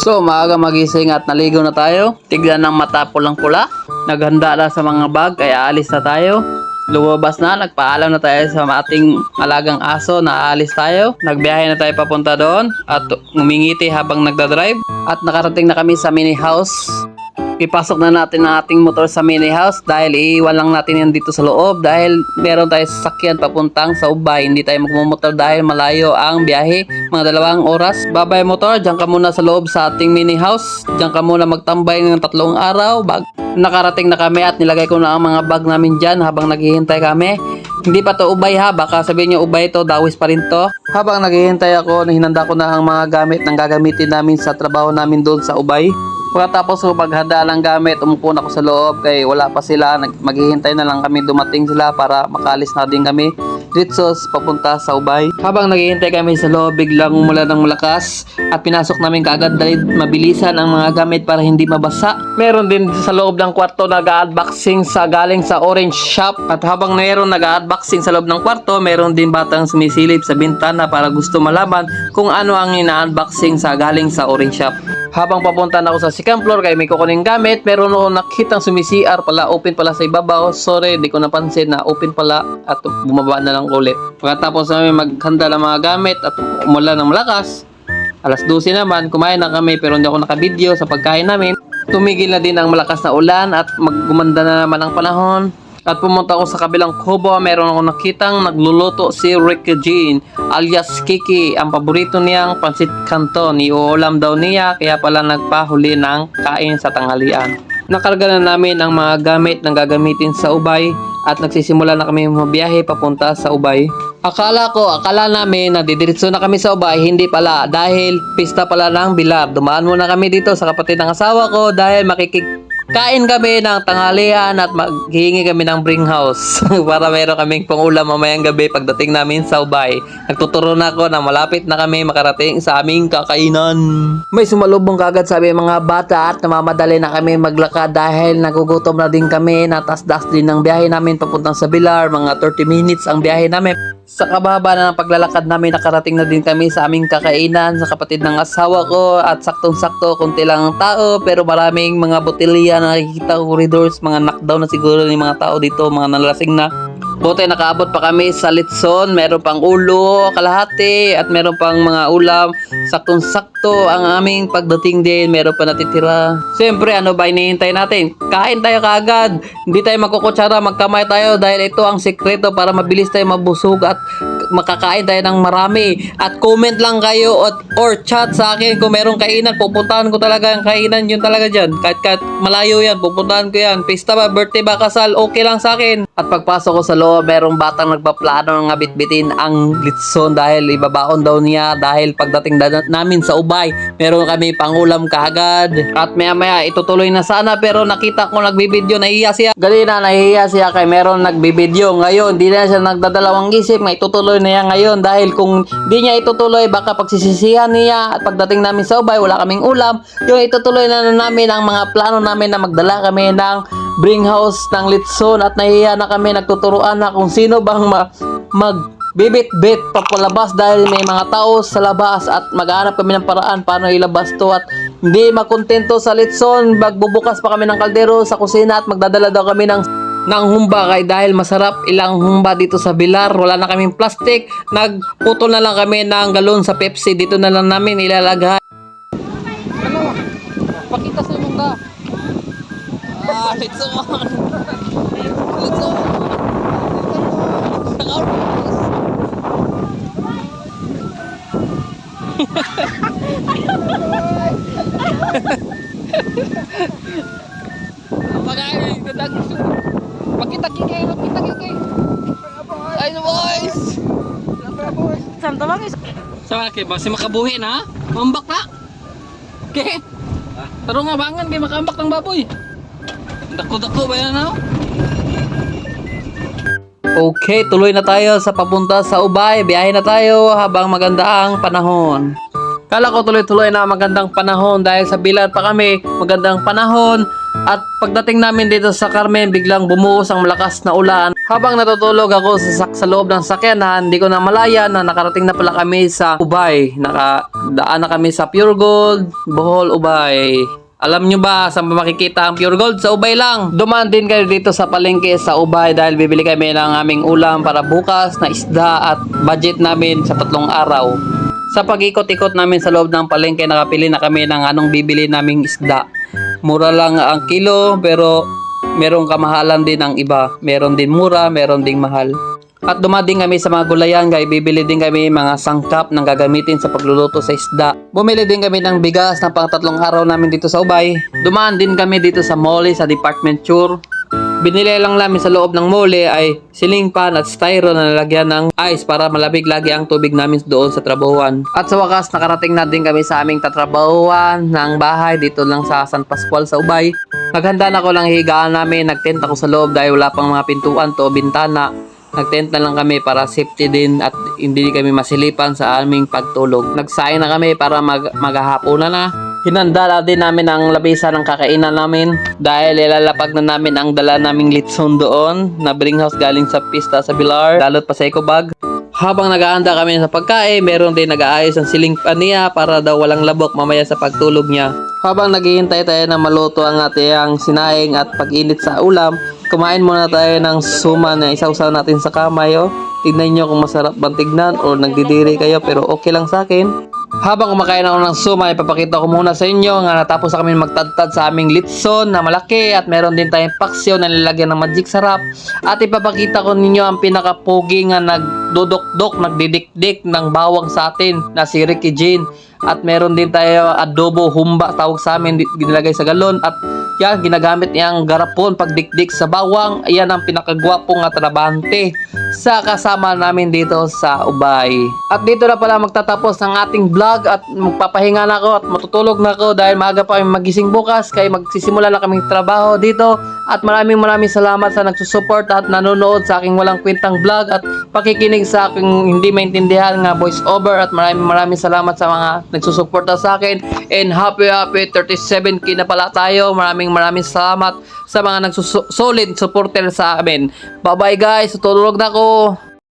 So, maaga magising at naligo na tayo. Tignan ng mata pulang-pula. Naghanda na sa mga bag kaya alis na tayo. Lumabas na, nagpaalam na tayo sa ating alagang aso na aalis tayo. Nagbiyahe na tayo papunta doon at ngumingiti habang nagdadrive. At nakarating na kami sa mini house. Ipasok na natin ang ating motor sa mini house dahil iiwan lang natin yan dito sa loob dahil meron tayo sasakyan papuntang sa Ubay. Hindi tayo magmumotor dahil malayo ang biyahe, mga 2 oras. Babay motor, dyan ka muna sa loob sa ating mini house. Dyan ka muna magtambay ng 3 araw. Nakarating na kami at nilagay ko na ang mga bag namin dyan habang naghihintay kami. Hindi pa to Ubay ha, baka sabihin nyo Ubay to, Dawis pa rin to. Habang naghihintay ako, hinanda ko na ang mga gamit na gagamitin namin sa trabaho namin doon sa Ubay. Pagkatapos ko paghanda ng gamit, umupo na ako sa loob kay wala pa sila. Maghihintay na lang kami dumating sila para makalis na din kami dito papunta sa Ubay. Habang naghihintay kami sa loob, biglang umulan ng malakas at pinasok namin kaagad dahil mabilisan ang mga gamit para hindi mabasa. Meron din sa loob ng kwarto nag-unboxing sa galing sa Orange Shop. At habang meron nag-unboxing sa loob ng kwarto, meron din batang sumisilip sa bintana para gusto malaman kung ano ang ina-unboxing sa galing sa Orange Shop. Habang papunta na ako sa second floor kay may kukuning gamit, meron ako nakitang sumi-CR pala, open pala sa ibabaw. Sorry, di ko napansin na open pala at bumaba na lang ulit. Pagkatapos namin maghanda ng mga gamit at umulan ng malakas, alas 12 naman, kumain na kami pero hindi ako nakabideo sa pagkain namin. Tumigil na din ang malakas na ulan at gumanda na naman ang panahon. At pumunta ako sa kabilang kubo, meron ako nakitang nagluluto si Rick Jean alias Kiki. Ang paborito niyang pansit canton, iuulam daw niya kaya pala nagpahuli ng kain sa tanghalian. Nakarga na namin ang mga gamit na gagamitin sa Ubay at nagsisimula na kami mabiyahe papunta sa Ubay. Akala namin na didiretso na kami sa Ubay, hindi pala dahil pista pala ng Bilar. Dumaan muna kami dito sa kapatid ng asawa ko dahil kain kami ng tanghalian at maghihingi kami ng bring house para meron kaming pangulam mamayang gabi pagdating namin sa Ubay. Nagtuturo na ako na malapit na kami makarating sa aming kakainan. May sumalubong kagad sabi mga bata at namamadali na kami maglakad dahil nagugutom na din kami. Natasdas din ng biyahe namin papuntang sa Bilar. Mga 30 minutes ang biyahe namin. Sa kababa na ng paglalakad namin, nakarating na din kami sa aming kakainan sa kapatid ng asawa ko at saktong-sakto, konti lang ang tao pero maraming mga botelya na nakikita ko corridors, mga knockdown na siguro ng mga tao dito, mga nalasing na. Buti nakaabot pa kami sa litson, meron pang ulo, kalahati at meron pang mga ulam. Saktong-sakto ang aming pagdating din, meron pa natitira. Siyempre, ano ba hinihintay natin? Kain tayo kaagad. Hindi tayo magkukutsara, magkamay tayo dahil ito ang sekreto para mabilis tayo mabusog at makakain tayo ng marami. At comment lang kayo or chat sa akin kung merong kainan. Pupuntahan ko talaga ang kainan, yun talaga dyan. Kahit malayo yan, pupuntahan ko yan. Pista ba, birthday ba, kasal, okay lang sa akin. At pagpasok ko sa loob, merong batang nagpaplano ng bitbitin ang litson dahil ibabaon daw niya dahil pagdating namin sa Ubay, meron kami pangulam kaagad. At maya itutuloy na sana pero nakita ko nagbibideo, nahihiya siya. Galina, nahihiya siya kay meron nagbibideo. Ngayon, di na siya nagdadalawang isip, may itutuloy na yan ngayon dahil kung di niya itutuloy, baka pagsisisihan niya at pagdating namin sa Ubay, wala kaming ulam. Yung itutuloy na namin ang mga plano namin na magdala kami ng bring house ng litson at nahihiya na kami, nagtuturuan na kung sino bang magbibit-bit papalabas dahil may mga tao sa labas at maghanap kami ng paraan paano ilabas to at hindi makontento sa litson. Magbubukas pa kami ng kaldero sa kusina at magdadala daw kami ng humba kay dahil masarap ilang humba dito sa Bilar. Wala na kaming plastic, nagputol na lang kami ng galon sa Pepsi, dito na lang namin ilalagay. Ano? Pakita sa mungga. Litson. Litson. Pakita kiki. Ay boys. Santo bang is? Sa akin ba si makabuhi na? Mambak na. Okay. Tarong nga bangan kay makambak ng baboy. Dako-dako ba yan, no? Okay, tuloy na tayo sa papunta sa Ubay. Biyahe na tayo habang maganda ang panahon. Kala ko tuloy-tuloy na magandang panahon dahil sa Bilar pa kami, magandang panahon. At pagdating namin dito sa Carmen, biglang bumuhos ang malakas na ulan. Habang natutulog ako sa loob ng sakyanan, hindi ko na malaya na nakarating na pala kami sa Ubay. Nakadaan na kami sa Pure Gold, Bohol, Ubay. Alam nyo ba saan ba makikita ang Pure Gold? Sa Ubay lang. Dumaan din kayo dito sa palengke sa Ubay dahil bibili kami ng aming ulam para bukas na isda at budget namin sa 3 araw. Sa pag-ikot-ikot namin sa loob ng palengke, nakapili na kami ng anong bibili naming isda. Mura lang ang kilo pero merong kamahalan din ang iba. Meron din mura, meron ding mahal. At dumading kami sa mga gulayan, kaya bibili din kami mga sangkap na gagamitin sa pagluluto sa isda. Bumili din kami ng bigas na pang 3 araw namin dito sa Ubay. Dumaan din kami dito sa mall sa department store. Binili lang namin sa loob ng mole ay ceiling fan at styro na nalagyan ng ice para malamig lagi ang tubig namin doon sa trabahuan. At sa wakas, nakarating na din kami sa aming tatrabahuan ng bahay dito lang sa San Pascual sa Ubay. Naghanda na ko lang higaan namin, nagtent ako sa loob dahil wala pang mga pintuan to bintana. Nagtent na lang kami para safety din at hindi kami masilipan sa aming pagtulog. Nagsaing na kami para maghahaponan na. Hinanda na din namin ang labisa ng kakainan namin dahil ilalapag na namin ang dala naming litson doon na bring house galing sa pista sa Bilar, dalot pa sa eco bag. Habang naghahanda kami sa pagkain, meron din nag-aayos ng siling paniya para daw walang labok mamaya sa pagtulog niya. Habang naghihintay tayo na maluto ang ating sinaing at pag-init sa ulam, kumain muna tayo ng suman na isawsaw natin sa kamay. Oh. Tignan nyo kung masarap bang tignan o nagdidiri kayo pero okay lang sa akin. Habang kumakain ako ng sumay, ipapakita ko muna sa inyo nga natapos na kami magtadtad sa aming litson na malaki at meron din tayong paksyo na nilagyan ng magic sarap. At ipapakita ko ninyo ang pinakapogi nga nagdudok-dok, nagdidikdik ng bawang sa atin na si Ricky Jean. At meron din tayo adobo humba tawag sa amin, ginilagay sa galon. At yan, ginagamit niyang garapon pagdikdik sa bawang. Ayan ang pinakagwapong nga trabahante sa kasama namin dito sa Ubay. At dito na pala magtatapos ng ating vlog at magpapahinga na ako at matutulog na ako dahil maaga pa kami magising bukas kaya magsisimula na kaming trabaho dito. At maraming salamat sa nagsusupport at nanonood sa aking walang kwentang vlog at pakikinig sa aking hindi maintindihan nga voice over. At maraming salamat sa mga nagsusuporta sa akin. And happy 37k na pala tayo. Maraming salamat sa mga solid supporter sa amin. Bye bye guys, tutulog na ako.